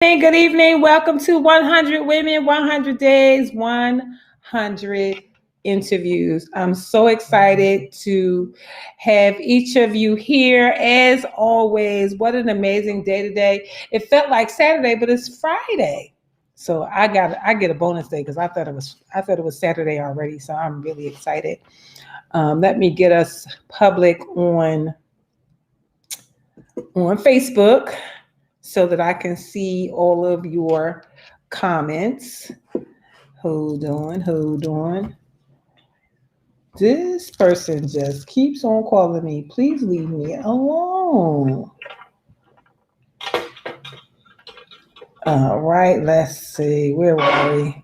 Hey, good evening. Welcome to 100 Women, 100 Days, 100 Interviews. I'm so excited to have each of you here. As always, what an amazing day today. It felt like Saturday, but it's Friday. So I get a bonus day because I thought it was Saturday already. So I'm really excited. Let me get us public on Facebook so that I can see all of your comments. Hold on. This person just keeps on calling me. Please leave me alone. All right, let's see. Where were we?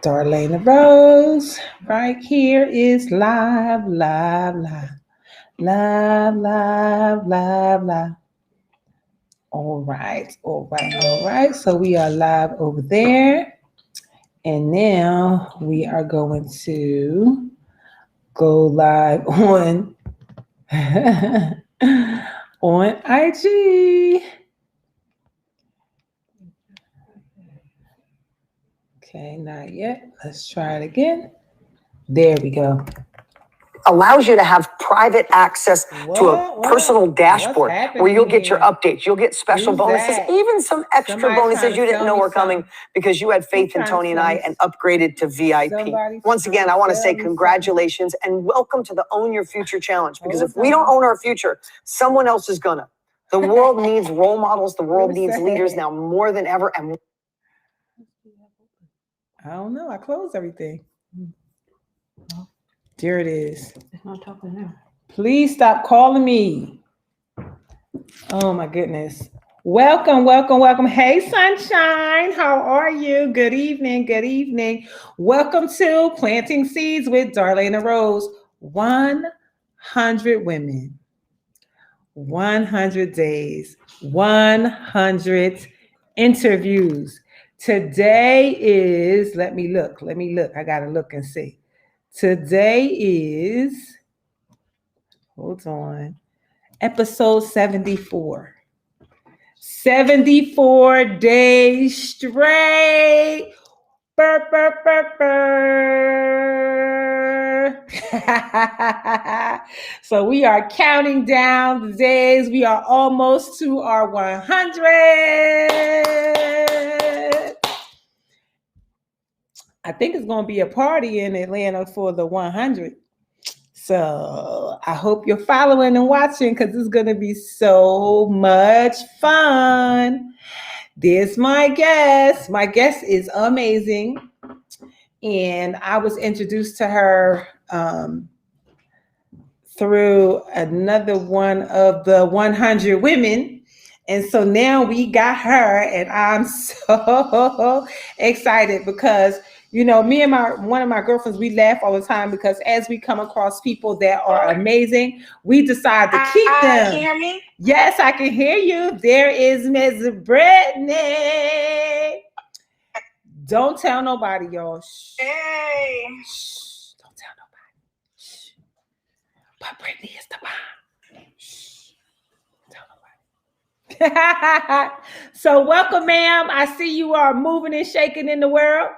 Darlaina Rose. Right here is live. All right. So we are live over there. And now we are going to go live on on IG. Okay, not yet. Let's try it again. There we go. Allows you to have private access to a personal dashboard where you'll get your updates. You'll get special bonuses, even some extra bonuses you didn't know were coming because you had faith in Tony and I and upgraded to VIP. Once again, I want to say congratulations and welcome to the Own Your Future Challenge, because if we don't own our future, someone else is gonna. The world needs role models. The world needs leaders now more than ever. And I don't know. I closed everything. There it is. It's not talking now. Please stop calling me. Oh my goodness. Welcome. Hey, sunshine. How are you? Good evening. Welcome to Planting Seeds with Darlaina Rose. 100 women, 100 days, 100 interviews. Today is, let me look. I got to look and see. Today is, hold on, episode 74. 74 days straight. Burr. So we are counting down the days. We are almost to our 100. I think it's going to be a party in Atlanta for the 100. So I hope you're following and watching because it's going to be so much fun. There's my guest. My guest is amazing. And I was introduced to her through another one of the 100 women. And so now we got her, and I'm so excited because, you know, me and one of my girlfriends, we laugh all the time because as we come across people that are amazing, we decide to keep them. Can you hear me? Yes, I can hear you. There is Ms. Brittany. Don't tell nobody, y'all. Shh. Hey. Shh. Don't tell nobody. Shh. But Brittany is the bomb. Shh. Don't tell nobody. So welcome, ma'am. I see you are moving and shaking in the world.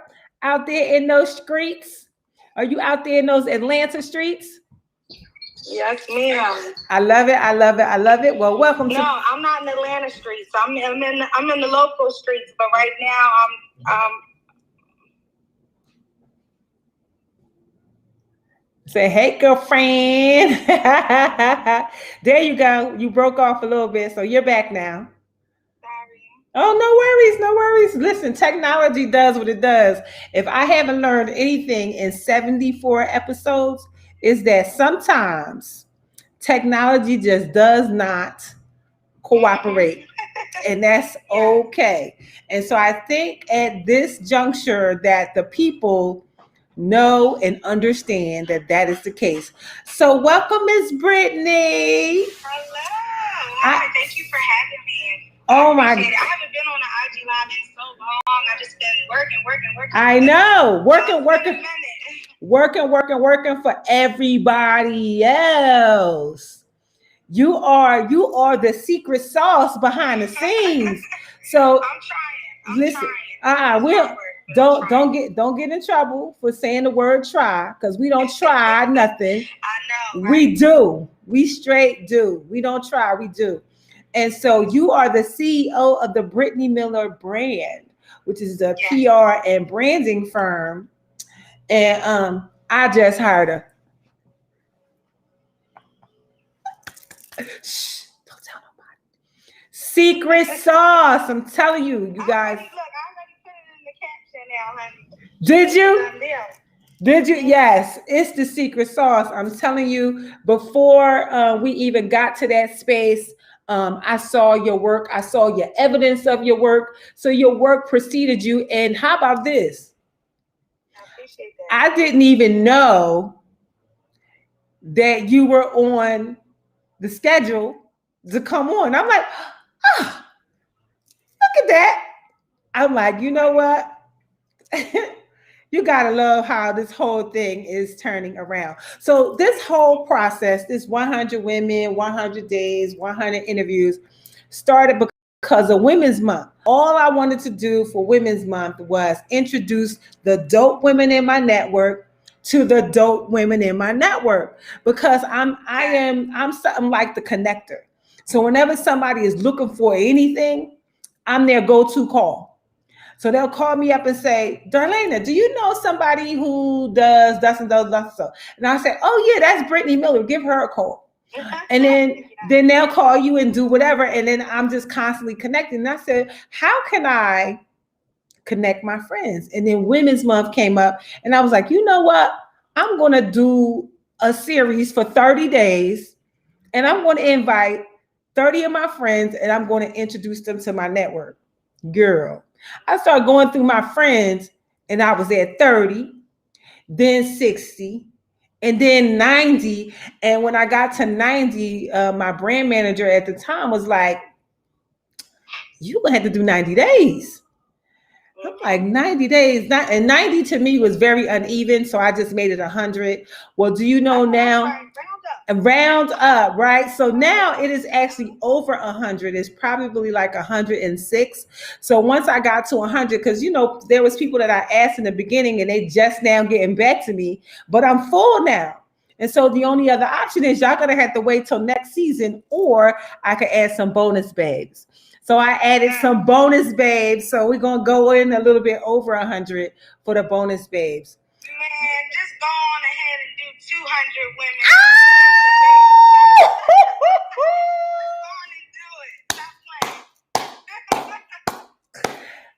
Out there in those streets? Are you out there in those Atlanta streets? Yes, ma'am. I love it. Well, welcome to. No, I'm not in Atlanta streets. I'm in the local streets, but right now I'm Say, hey, girlfriend. There you go. You broke off a little bit, so you're back now. Oh, no worries. Listen, technology does what it does. If I haven't learned anything in 74 episodes, is that sometimes technology just does not cooperate. And that's okay. And so I think at this juncture that the people know and understand that is the case. So welcome, Miss Brittany. Hello. Hi, thank you for having me. Oh my! I haven't been on the IG Live in so long. I've just been working. I know, working for everybody else. You are the secret sauce behind the scenes. So I'm listen, trying. don't get in trouble for saying the word try, because we don't try nothing. I know. Right? We do. We straight do. We don't try, we do. And so you are the CEO of the Brittany Miller brand, which is a PR and branding firm. And I just hired her. Shh, don't tell nobody. Secret sauce. I'm telling you, you guys. Look, I already put it in the caption now, honey. Did you? Did you? Yes, it's the secret sauce. I'm telling you, before we even got to that space, I saw your work. I saw your evidence of your work. So your work preceded you. And how about this? I appreciate that. I didn't even know that you were on the schedule to come on. I'm like, oh, look at that. I'm like, you know what? You gotta love how this whole thing is turning around. So this whole process, this 100 women, 100 days, 100 interviews, started because of Women's Month. All I wanted to do for Women's Month was introduce the dope women in my network to the dope women in my network, because I'm like the connector. So whenever somebody is looking for anything, I'm their go-to call. So they'll call me up and say, Darlaina, do you know somebody who does thus and does so? And I say, oh yeah, that's Brittany Miller. Give her a call. And then they'll call you and do whatever. And then I'm just constantly connecting. And I said, how can I connect my friends? And then Women's Month came up and I was like, you know what? I'm going to do a series for 30 days and I'm going to invite 30 of my friends and I'm going to introduce them to my network. Girl, I started going through my friends and I was at 30, then 60, and then 90. And when I got to 90, my brand manager at the time was like, you're going to have to do 90 days. I'm like, 90 days. And 90 to me was very uneven. So I just made it 100. Well, do you know now? Round up, right? So now it is actually over 100. It's probably like 106. So once I got to 100, because there was people that I asked in the beginning and they just now getting back to me, but I'm full now. And so the only other option is y'all gonna have to wait till next season, or I could add some bonus babes. So I added some bonus babes. So we're gonna go in a little bit over 100 for the bonus babes. Man, just go on ahead and do 200 women.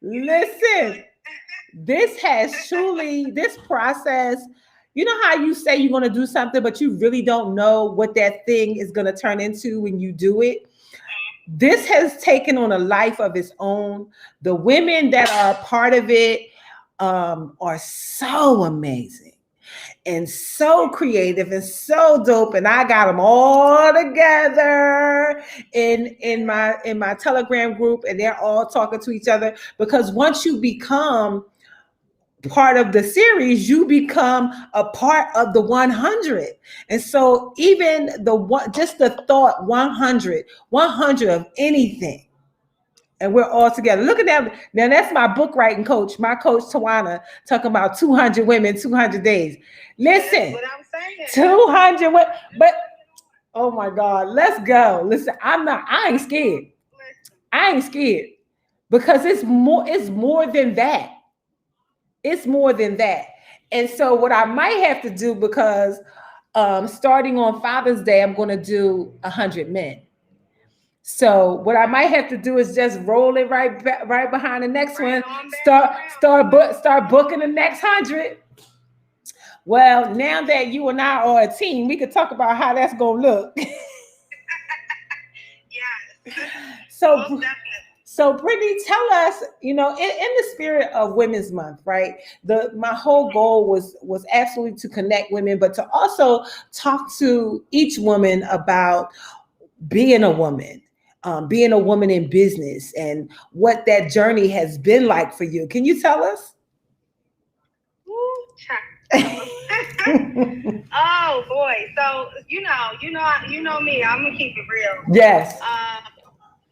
Listen, this process, you know how you say you're going to do something, but you really don't know what that thing is going to turn into when you do it. This has taken on a life of its own. The women that are a part of it are so amazing and so creative and so dope, and I got them all together in my Telegram group, and they're all talking to each other, because once you become part of the series, you become a part of the 100. And so even just the thought 100 of anything, and we're all together. Look at that. Now that's my book writing coach, my coach Tawana, talking about 200 women, 200 days. Listen, what I'm saying. 200 women, but oh my God, let's go. Listen, I ain't scared. I ain't scared, because it's more than that. It's more than that. And so what I might have to do, because starting on Father's Day, I'm going to do 100 men. So what I might have to do is just roll it right behind the next one. Start booking the next 100. Well, now that you and I are a team, we could talk about how that's going to look. Yeah. So Brittany, tell us, in the spirit of Women's Month, right? My whole goal was absolutely to connect women, but to also talk to each woman about being a woman in business, and what that journey has been like for you. Can you tell us? Oh boy. So you know me. I'm gonna keep it real. Yes.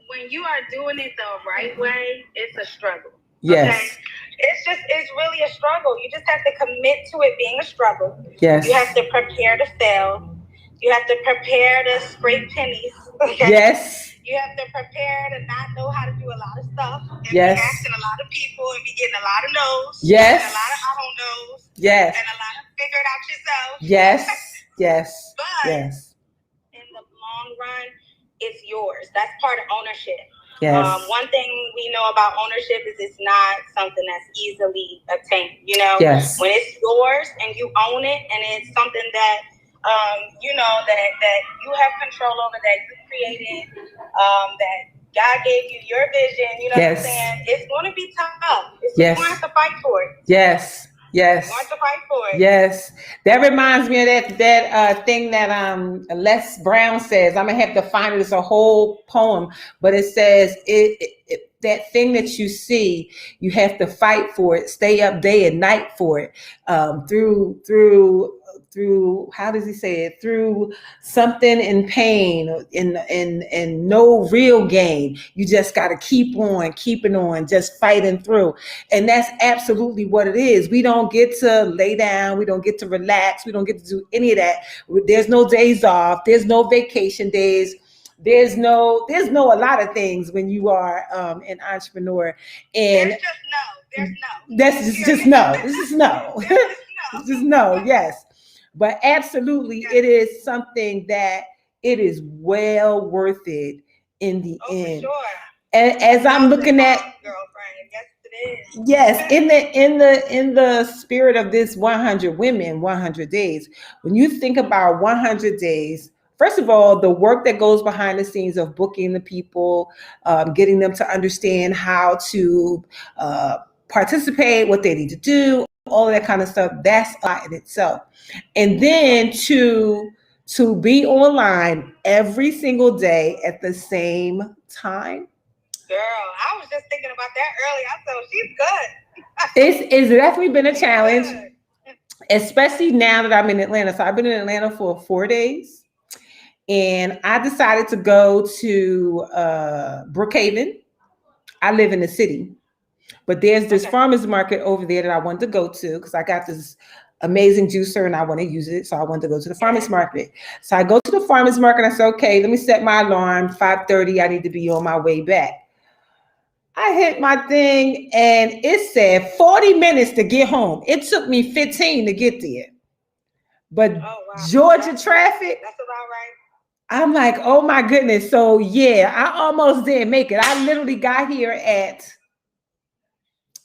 When you are doing it the right way, it's a struggle. Yes. Okay? It's really a struggle. You just have to commit to it being a struggle. Yes. You have to prepare to fail. You have to prepare to scrape pennies. Okay? Yes. You have to prepare to not know how to do a lot of stuff and yes. be asking a lot of people and be getting a lot of no's. Yes. And a lot of I don't knows. Yes. And a lot of figure it out yourself. Yes. Yes. But yes. in the long run, it's yours. That's part of ownership. Yes. One thing we know about ownership is it's not something that's easily obtained. You know, yes. when it's yours and you own it, and it's something that that you have control over, that you created, that God gave you your vision. You know yes. what I'm saying? It's going to be tough. Yes. You're going to have to fight for it. Yes. Yes. You're going to have to fight for it. Yes. That reminds me of that thing that Les Brown says. I'm gonna have to find it. It's a whole poem, but it says that thing that you see, you have to fight for it, stay up day and night for it, through how does he say it? Through something in pain and no real gain. You just got to keep on keeping on, just fighting through. And that's absolutely what it is. We don't get to lay down. We don't get to relax. We don't get to do any of that. There's no days off. There's no vacation days. There's no a lot of things when you are an entrepreneur. And there's just no. There's no. That's just no. This is no. It's just no. Yes. But absolutely, yes. It is something that it is well worth it in the end. For sure. And as I'm looking at, girlfriend, yes, it is. Yes, in the spirit of this 100 women, 100 days. When you think about 100 days, first of all, the work that goes behind the scenes of booking the people, getting them to understand how to participate, what they need to do, all of that kind of stuff, that's a lot in itself. And then to be online every single day at the same time. Girl, I was just thinking about that earlier. I thought she's good. It's definitely been a challenge, especially now that I'm in Atlanta. So I've been in Atlanta for 4 days, and I decided to go to Brookhaven. I live in the city, but there's this farmer's market over there that I wanted to go to because I got this amazing juicer and I want to use it. So I wanted to go to the farmer's market. So I go to the farmer's market. I said, okay, let me set my alarm. 5:30, I need to be on my way back. I hit my thing and it said 40 minutes to get home. It took me 15 to get there. But Georgia traffic. That's about right. I'm like, oh my goodness. So yeah, I almost didn't make it. I literally got here at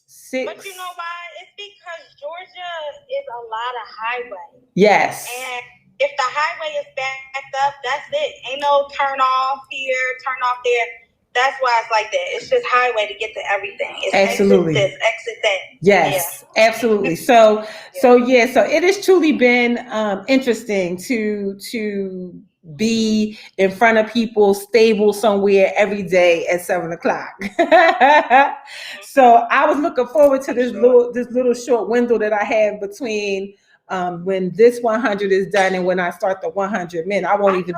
6. But you know why? It's because Georgia is a lot of highway. Yes. And if the highway is backed up, that's it. Ain't no turn off here, turn off there. That's why it's like that. It's just highway to get to everything. It's absolutely. Exit this, exit that. Yes, yeah. Absolutely. So it has truly been interesting to be in front of people, stable somewhere every day at 7:00. So I was looking forward to this little short window that I have between when this 100 is done and when I start the 100 men. I don't even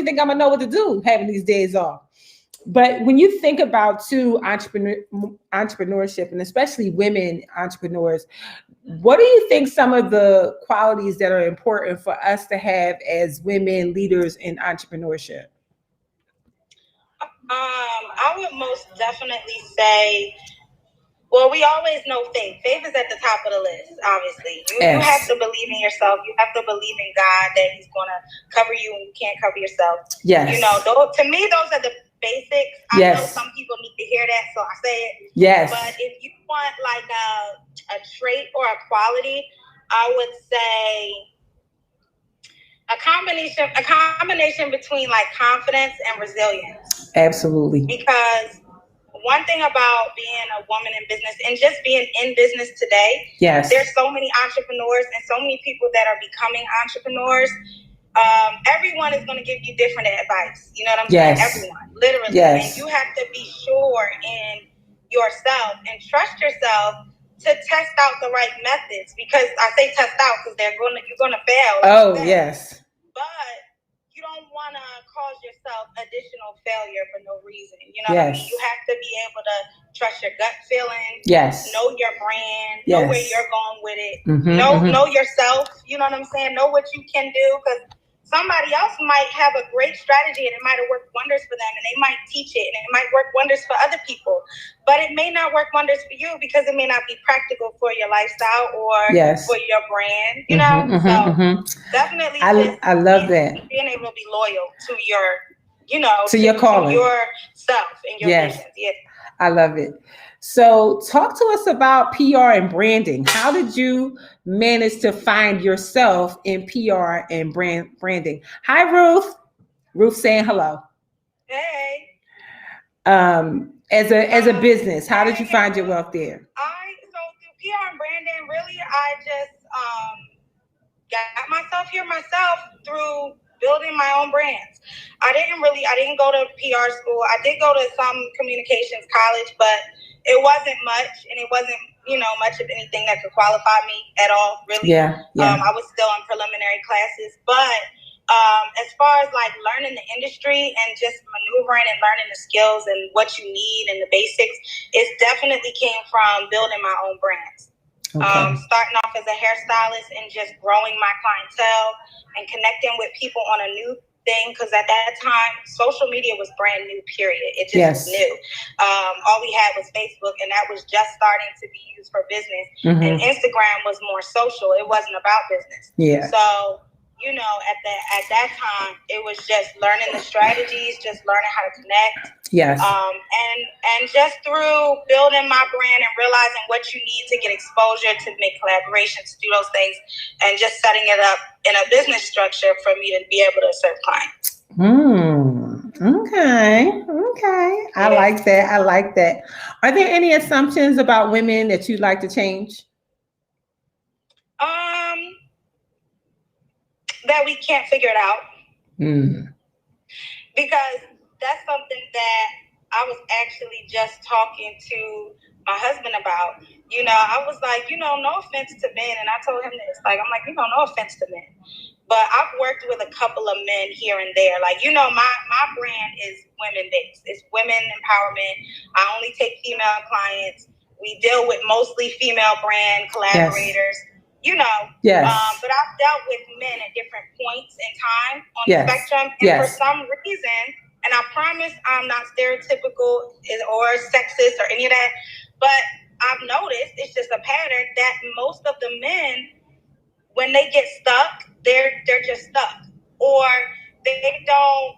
think I'm gonna know what to do having these days off. But when you think about entrepreneurship, and especially women entrepreneurs, what do you think some of the qualities that are important for us to have as women leaders in entrepreneurship? I would most definitely say, well, we always know faith. Faith is at the top of the list, obviously. You have to believe in yourself. You have to believe in God that He's going to cover you when you can't cover yourself. Yes. You know, to me, those are the basics. I know some people need to hear that, so I say it. Yes. But if you want like a trait or a quality, I would say a combination between like confidence and resilience. Absolutely. Because one thing about being a woman in business and just being in business today, there's so many entrepreneurs and so many people that are becoming entrepreneurs. Everyone is going to give you different advice. You know what I'm saying? Everyone, literally. And you have to be sure in yourself and trust yourself to test out the right methods, because I say test out because you're gonna fail. Oh, yes. But you don't want to cause yourself additional failure for no reason. You know what I mean? You have to be able to trust your gut feeling. Yes. Know your brand. Yes. Know where you're going with it. Know yourself. You know what I'm saying? Know what you can do, because somebody else might have a great strategy and it might have worked wonders for them, and they might teach it and it might work wonders for other people, but it may not work wonders for you because it may not be practical for your lifestyle or for your brand, you know? Definitely I love that. Being able to be loyal to your, to your calling, to yourself and your visions. Yeah. I love it. So talk to us about PR and branding. How did you manage to find yourself in PR and branding? Hi, Ruth. Ruth saying hello. Hey. As a business, how did you find your wealth there? So through PR and branding, really, I just got myself here through building my own brands. I didn't go to PR school. I did go to some communications college, but it wasn't much, and it wasn't, much of anything that could qualify me at all, really. Yeah. I was still in preliminary classes, but as far as like learning the industry and just maneuvering and learning the skills and what you need and the basics, it definitely came from building my own brands. Okay. Starting off as a hairstylist and just growing my clientele and connecting with people on a new thing, because at that time social media was brand new, period. It just was new. All we had was Facebook, and that was just starting to be used for business. And Instagram was more social. It wasn't about business. So at that time, it was just learning the strategies, just learning how to connect. And just through building my brand and realizing what you need to get exposure, to make collaborations, to do those things, and just setting it up in a business structure for me to be able to serve clients. Okay. I like that. Are there any assumptions about women that you'd like to change? That we can't figure it out. Because that's something that I was actually just talking to my husband about. I was like, no offense to men. And I told him this, I'm like, no offense to men, but I've worked with a couple of men here and there. My brand is women based. It's women empowerment. I only take female clients. We deal with mostly female brand collaborators. But I've dealt with men at different points in time on the spectrum. And for some reason, and I promise I'm not stereotypical or sexist or any of that, but I've noticed, it's just a pattern, that most of the men, when they get stuck, they're just stuck, or they don't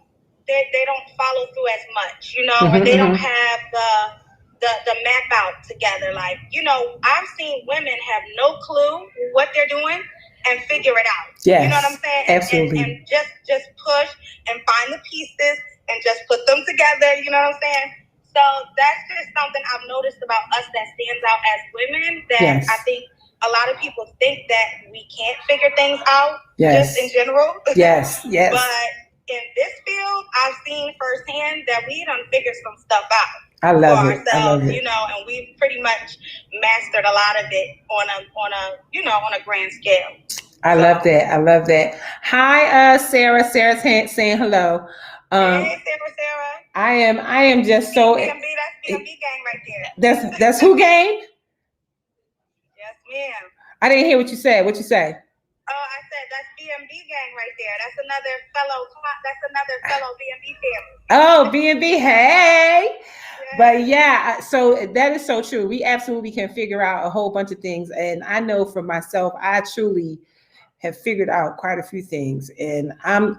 follow through as much, or they don't have the map out together. I've seen women have no clue what they're doing and figure it out. Yes, you know what I'm saying? Absolutely. And just push and find the pieces and just put them together. You know what I'm saying? So that's just something I've noticed about us that stands out as women, that I think a lot of people think that we can't figure things out just in general. Yes. But in this field, I've seen firsthand that we done figured some stuff out. I love it. And we've pretty much mastered a lot of it on a grand scale. I love that. Hi, Sarah. Sarah's saying hello. Hey, Sarah. I am just so. That's BMB gang right there. That's who gang? Yes, ma'am. I didn't hear what you said. What you say? I said that's BMB gang right there. That's another fellow BMB family. Oh, BMB, hey. But so that is so true. We absolutely can figure out a whole bunch of things. And I know for myself, I truly have figured out quite a few things. And I'm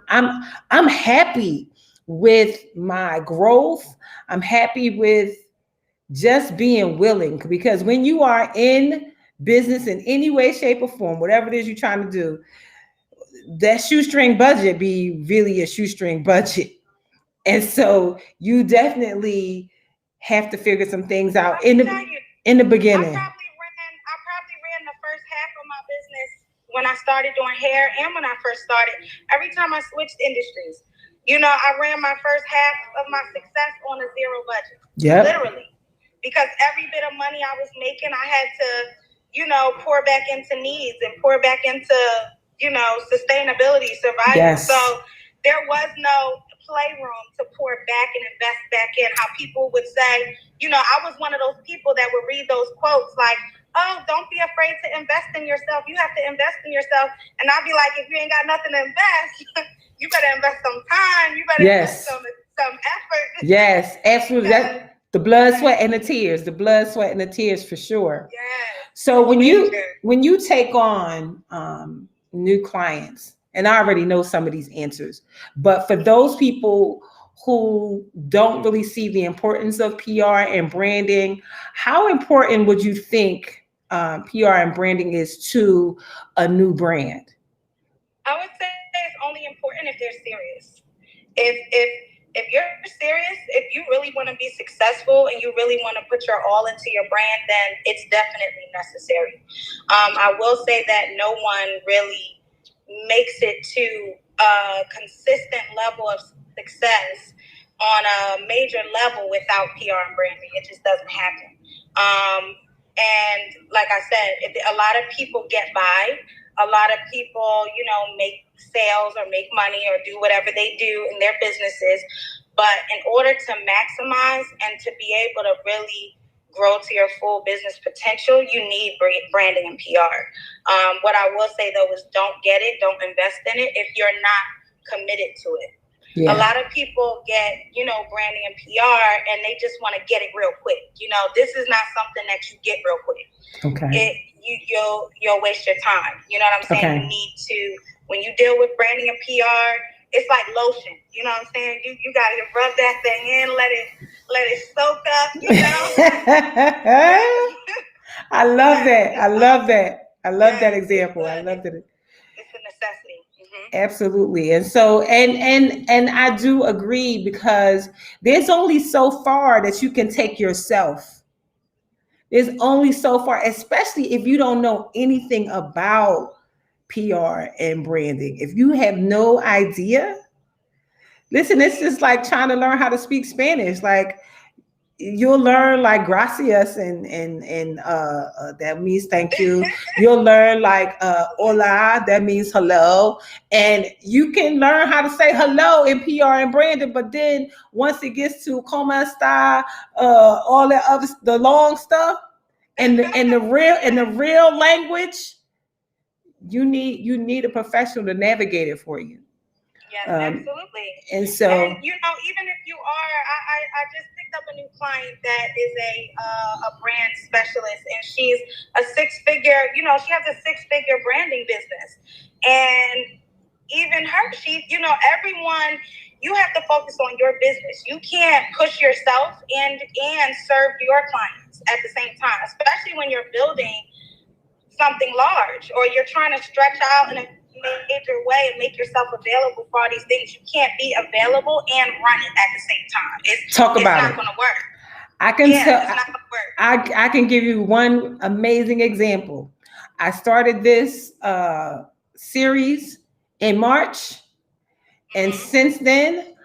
happy with my growth. I'm happy with just being willing, because when you are in business in any way, shape, or form, whatever it is you're trying to do, that shoestring budget be really a shoestring budget. And so you definitely have to figure some things out in the beginning. I probably ran the first half of my business when I started doing hair, and when I first started, every time I switched industries, I ran my first half of my success on a zero budget. Yeah. Literally. because every bit of money I was making, I had to, pour back into needs and pour back into, sustainability, survival. Yes. So there was no playroom to pour back and invest back in. How people would say, I was one of those people that would read those quotes like, oh, don't be afraid to invest in yourself. You have to invest in yourself. And I'd be like, if you ain't got nothing to invest, you better invest some time. You better invest some effort. Yes, absolutely. That the blood, sweat, and the tears. The blood, sweat, and the tears for sure. Yes. So when you take on new clients, and I already know some of these answers, but for those people who don't really see the importance of PR and branding, how important would you think PR and branding is to a new brand? I would say it's only important if they're serious. If you're serious, if you really want to be successful and you really want to put your all into your brand, then it's definitely necessary. I will say that no one really makes it to a consistent level of success on a major level without PR and branding. It just doesn't happen. And like I said, a lot of people get by. A lot of people, make sales or make money or do whatever they do in their businesses. But in order to maximize and to be able to really grow to your full business potential, you need branding and PR. What I will say, though, is don't get it, don't invest in it if you're not committed to it. Yeah. A lot of people get, branding and PR, and they just want to get it real quick. This is not something that you get real quick. Okay. You'll waste your time. You know what I'm saying? Okay. You need to, when you deal with branding and PR, it's like lotion. You know what I'm saying? You got to rub that thing in, let it soak up. I love that. I love that. I love that example. I love that. It's a necessity. Mm-hmm. Absolutely. And so, and I do agree, because there's only so far that you can take yourself. There's only so far, especially if you don't know anything about PR and branding. If you have no idea, listen, it's just like trying to learn how to speak Spanish. Like, you'll learn like gracias and that means thank you. You'll learn like hola, that means hello. And you can learn how to say hello in PR and branding, but then once it gets to como esta, all that other, the long stuff and the real language, you need a professional to navigate it for you. Yes, absolutely. And so, and, even if you are, I just picked up a new client that is a brand specialist, and she's a six-figure, she has a six-figure branding business. And even her, everyone, you have to focus on your business. You can't push yourself and serve your clients at the same time, especially when you're building something large or you're trying to stretch out in a major way and make yourself available for all these things. You can't be available and run it at the same time. It's not going to work. It's not going to work. I can give you one amazing example. I started this series in March, and since then,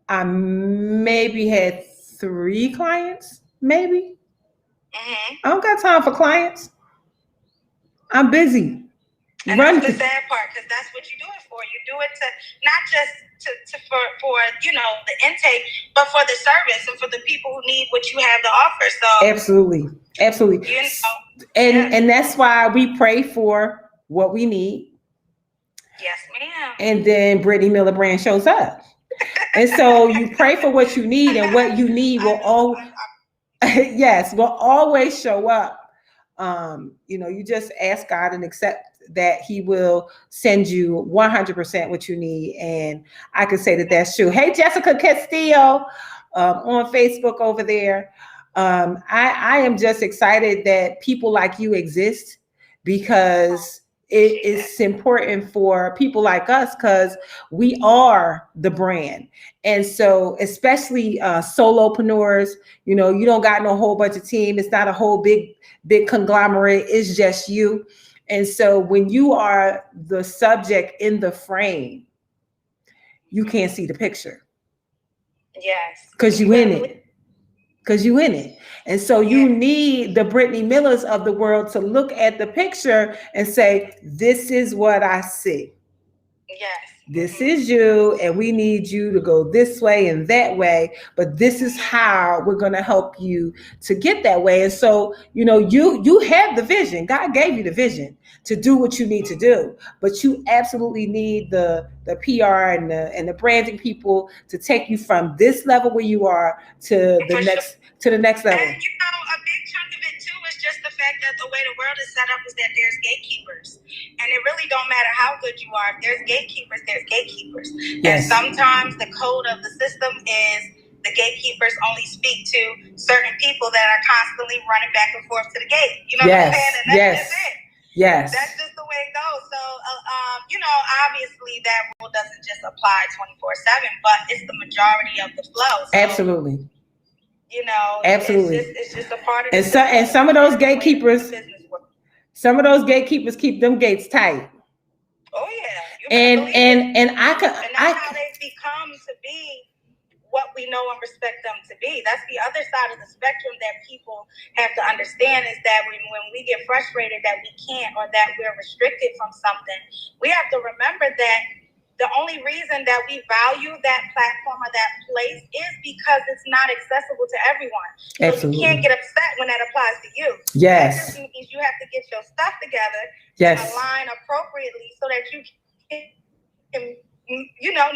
I maybe had 3 clients. Maybe. I don't got time for clients. I'm busy. And that's the sad part, because that's what you do it for. You do it to not just for the intake, but for the service and for the people who need what you have to offer. So absolutely. And that's why we pray for what we need. Yes, ma'am. And then Brittany Miller Brand shows up. And so you pray for what you need, and what you need will always show up. You just ask God and accept that He will send you 100% what you need. And I can say that that's true. Hey, Jessica Castillo on Facebook over there. I am just excited that people like you exist, because it is important for people like us, because we are the brand. And so especially solopreneurs, you don't got no whole bunch of team. It's not a whole big conglomerate. It's just you. And so when you are the subject in the frame, you can't see the picture. Yes. Because you in it. because you in it. And so you need the Brittany Millers of the world to look at the picture and say, this is what I see. Yes. This is you, and we need you to go this way and that way, but this is how we're going to help you to get that way. And so, you have the vision. God gave you the vision to do what you need to do, but you absolutely need the PR and the branding people to take you from this level where you are to the next level. And a big chunk of it too is just the fact that the way the world is set up is that there's gatekeepers. And it really don't matter how good you are. If there's gatekeepers, there's gatekeepers. Yes. And sometimes the code of the system is the gatekeepers only speak to certain people that are constantly running back and forth to the gate. You know what I'm saying? And that's just it. Yes. That's just the way it goes. So, obviously that rule doesn't just apply 24/7, but it's the majority of the flow. So, absolutely. Absolutely. It's just a part of it. And some of those gatekeepers, keep them gates tight. Oh yeah. And that's how they've become to be what we know and respect them to be. That's the other side of the spectrum that people have to understand, is that when we get frustrated that we can't, or that we're restricted from something, we have to remember that the only reason that we value that platform or that place is because it's not accessible to everyone. So you can't get upset when that applies to you. Yes. That just means you have to get your stuff together and align appropriately so that you can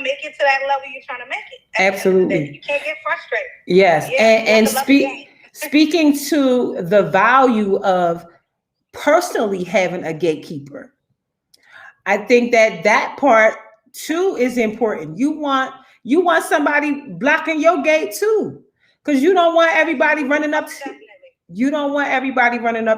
make it to that level you're trying to make it. Absolutely. You can't get frustrated. Yes. Speaking to the value of personally having a gatekeeper, I think that part too is important. You want somebody blocking your gate too, because you don't want everybody running up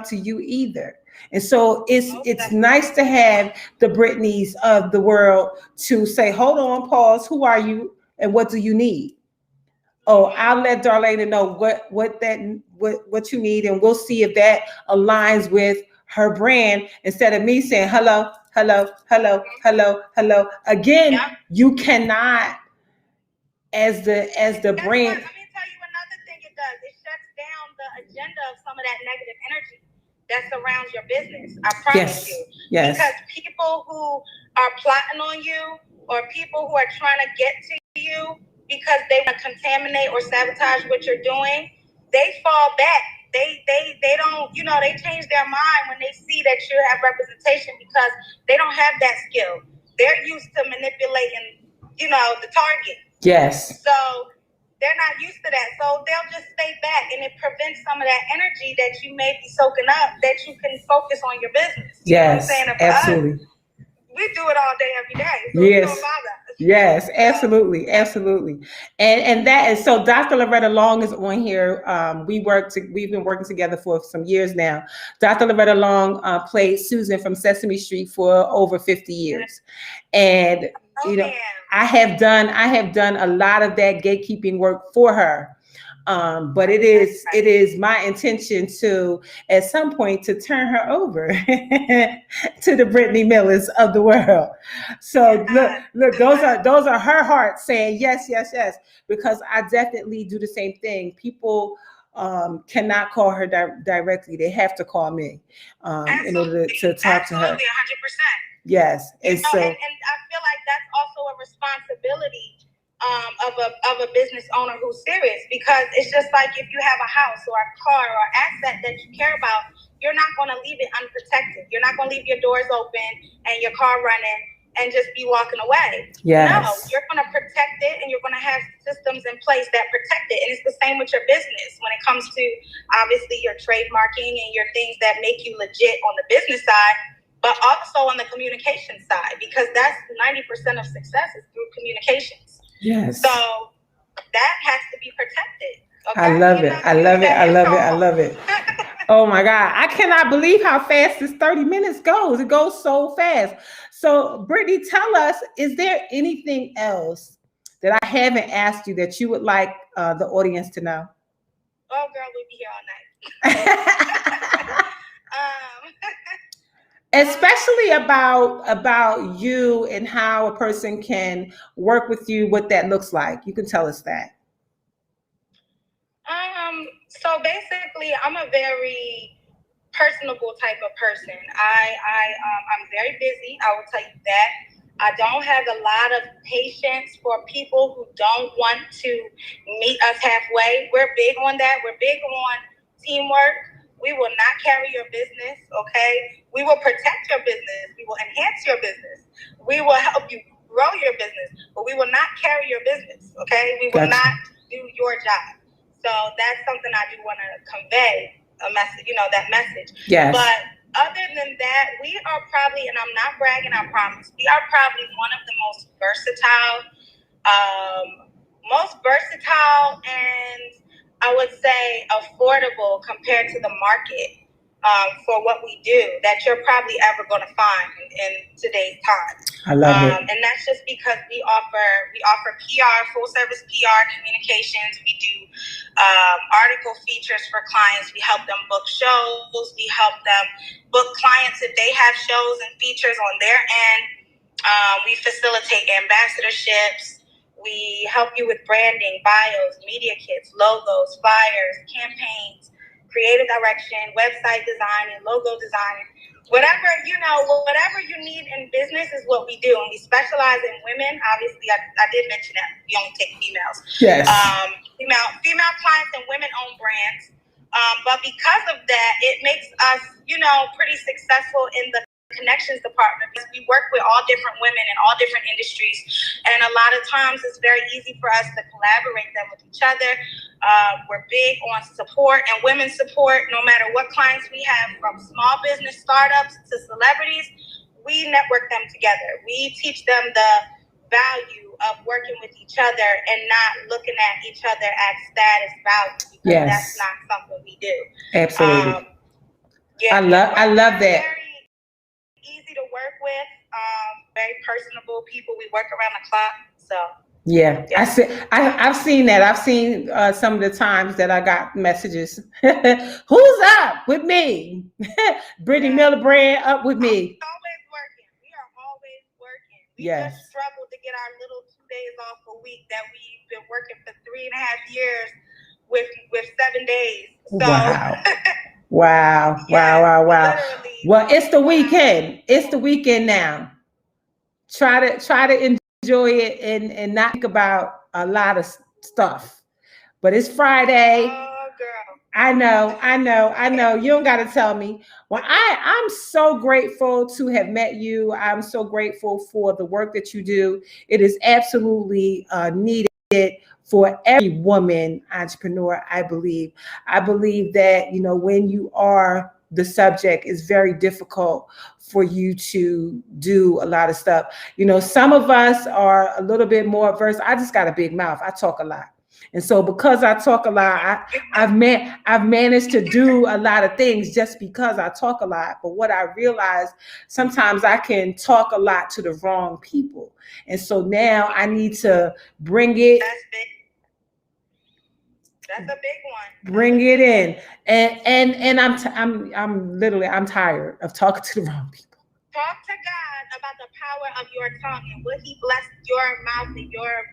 to you either. And so it's nice to have the Britneys of the world to say, hold on, pause, who are you and what do you need? Oh, I'll let Darlaina know what you need, and we'll see if that aligns with her brand, instead of me saying hello. Again, you cannot, as the brand. Let me tell you another thing it does. It shuts down the agenda of some of that negative energy that surrounds your business. I promise you. Yes. Because people who are plotting on you, or people who are trying to get to you because they want to contaminate or sabotage what you're doing, they fall back. They don't, they change their mind when they see that you have representation, because they don't have that skill. They're used to manipulating, the target. Yes. So they're not used to that. So they'll just stay back, and it prevents some of that energy that you may be soaking up, that you can focus on your business. You know what I'm saying? Absolutely. We do it all day, every day. So yes. Don't bother. Yes, absolutely. And that is, so Dr. Loretta Long is on here. We've been working together for some years now. Dr. Loretta Long played Susan from Sesame Street for over 50 years. And I have done a lot of that gatekeeping work for her. But it is my intention to, at some point, to turn her over to the Brittany Millers of the world. So look, those are her heart saying yes, because I definitely do the same thing. People cannot call her directly; they have to call me in order to talk to her. 100%. Yes, and and I feel like that's also a responsibility of a business owner who's serious, because it's just like, if you have a house or a car or an asset that you care about, you're not going to leave it unprotected. You're not going to leave your doors open and your car running and just be walking away. Yes. No, you're going to protect it, and you're going to have systems in place that protect it. And it's the same with your business when it comes to, obviously, your trademarking and your things that make you legit on the business side, but also on the communication side, because that's 90% of success is through communications. Yes. So that has to be protected. Okay? I love it. Oh my God. I cannot believe how fast this 30 minutes goes. It goes so fast. So Brittany, tell us, is there anything else that I haven't asked you that you would like the audience to know? Oh girl, we'd be here all night. Especially about you and how a person can work with you, what that looks like. You can tell us that. So basically, I'm a very personable type of person. I'm very busy. I will tell you that. I don't have a lot of patience for people who don't want to meet us halfway. We're big on that. We're big on teamwork. We will not carry your business, okay? We will protect your business. We will enhance your business. We will help you grow your business, but we will not carry your business, okay? We will not do your job. So that's something I do want to convey, a message, that message. Yes. But other than that, we are probably, and I'm not bragging, I promise, we are probably one of the most versatile and I would say affordable compared to the market for what we do that you're probably ever going to find in today's time. I love it. And that's just because we offer PR, full service PR communications. We do article features for clients. We help them book shows. We help them book clients if they have shows and features on their end. We facilitate ambassadorships. We help you with branding, bios, media kits, logos, flyers, campaigns, creative direction, website designing, logo designing. Whatever you need in business is what we do. And we specialize in women. Obviously, I did mention that we only take females. Yes. Female clients and women-owned brands. But because of that, it makes us, pretty successful in the connections department because we work with all different women in all different industries, and a lot of times it's very easy for us to collaborate them with each other. We're big on support and women's support. No matter what clients we have, from small business startups to celebrities, we network them together. We teach them the value of working with each other and not looking at each other as status value, because that's not something we do. Absolutely. I love that. Easy to work with, very personable people. We work around the clock. So yeah. I've seen that. I've seen some of the times that I got messages. Who's up with me? Brittany Miller up with me. Always working. We are always working. We yes. just struggled to get our little 2 days off a week that we've been working for 3.5 years with 7 days. So. Wow. Wow. Literally. Well, it's the weekend. It's the weekend now. Try to enjoy it and not think about a lot of stuff. But it's Friday. Oh, girl. I know. You don't got to tell me. Well, I'm so grateful to have met you. I'm so grateful for the work that you do. It is absolutely needed for every woman entrepreneur, I believe. I believe that, when you are the subject, it's very difficult for you to do a lot of stuff. Some of us are a little bit more versed. I just got a big mouth. I talk a lot. And so because I talk a lot, I've managed to do a lot of things just because I talk a lot. But what I realized, sometimes I can talk a lot to the wrong people. And so now I need to bring it. That's a big one. Bring it in. And I'm tired of talking to the wrong people. Talk to God about the power of your tongue and what He blessed your mouth and your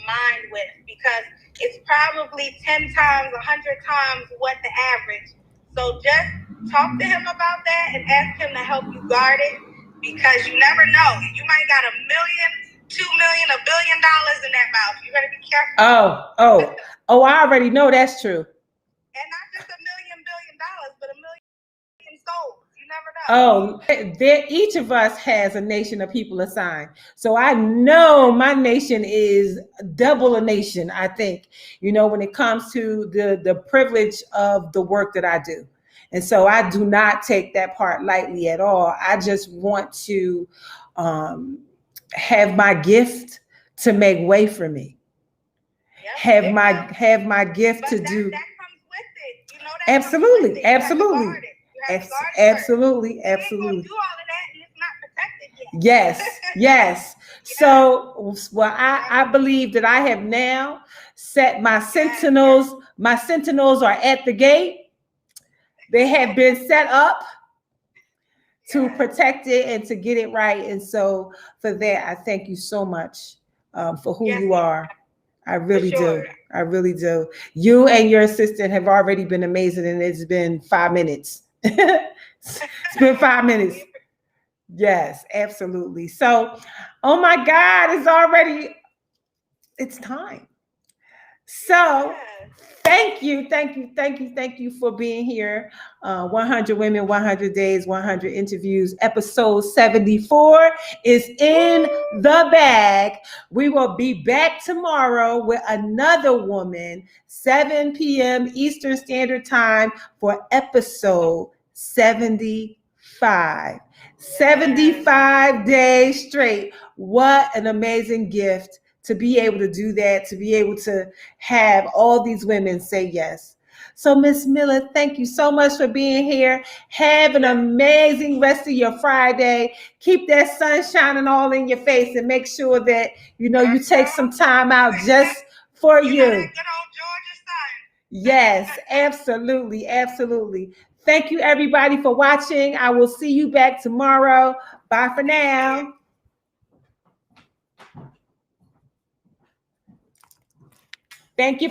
mind with, because it's probably 10 times, 100 times what the average. So just talk to Him about that and ask Him to help you guard it, because you never know. You might got $1 million, $2 million, $1 billion in that mouth. You better be careful. Oh, I already know that's true. And not just $1 million, billion, but $1 million souls. You never know. Each of us has a nation of people assigned. So I know my nation is double a nation, I think, when it comes to the privilege of the work that I do. And so I do not take that part lightly at all. I just want to have my gift to make way for me. Have my gift to do. That comes with it. Absolutely. Absolutely. You ain't gonna do all of that and it's not protected yet. Yes. So, I believe that I have now set my sentinels. Yes. My sentinels are at the gate. They have been set up to protect it and to get it right. And so for that, I thank you so much for who you are. I really do. I really do. You and your assistant have already been amazing, and it's been 5 minutes. It's been 5 minutes. Yes, absolutely. So, oh my God, it's time. So thank you for being here. 100 Women, 100 Days, 100 Interviews, episode 74 is in the bag. We will be back tomorrow with another woman, 7 p.m. Eastern Standard Time for episode 75. 75 days straight. What an amazing gift to be able to do that, to be able to have all these women say yes. So, Miss Miller, thank you so much for being here. Have an amazing rest of your Friday. Keep that sun shining all in your face, and make sure that you take some time out just for you. Good old Georgia sun. Yes, absolutely, absolutely. Thank you, everybody, for watching. I will see you back tomorrow. Bye for now. Thank you.